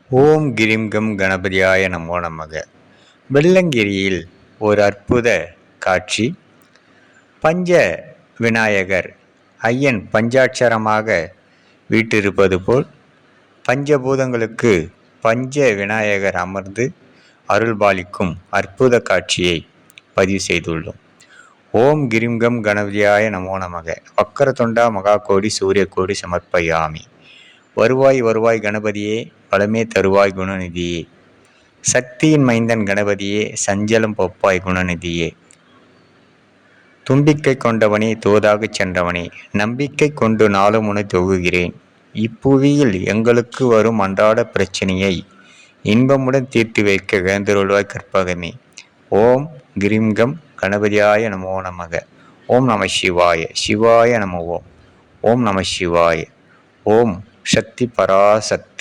ஓம் cream come கணபதியாய நமோ நமக. வெள்ளங்கிரியில் ஒரு அற்புத காட்சி. பஞ்ச விநாயகர் ஐயன் பஞ்சாட்சரமாக வீற்றிருப்பது போல் பஞ்சபூதங்களுக்கு பஞ்ச விநாயகர் அமர்ந்து அருள்பாலிக்கும் அற்புத காட்சியை பதிவு செய்துள்ளோம். ஓம் கிரீம் கம் கணபதியாய நமோ நமக. வக்கரதுண்டா மகாகோடி சூரியகோடி சமர்ப்பயாமி. வருவாய் வருவாய் கணபதியே, பலமே தருவாய் குணநிதியே. சக்தியின் மைந்தன் கணபதியே, சஞ்சலம் பொப்பாய் குணநிதியே. தும்பிக்கை கொண்டவனே, தோதாகச் சென்றவனே, நம்பிக்கை கொண்டு நாளும் உனை தொகுகிறேன். இப்புவியில் எங்களுக்கு வரும் அன்றாட பிரச்சனையை இன்பமுடன் தீர்த்து வைக்க எழுந்தருள்வாய் கற்பகமே. ஓம் கிரீம் கம் கணபதியாய நமோ நமக. ஓம் நம சிவாய. சிவாய நம ஓம். ஓம் நம சிவாய. ஓம் சக்தி பராசக்தி.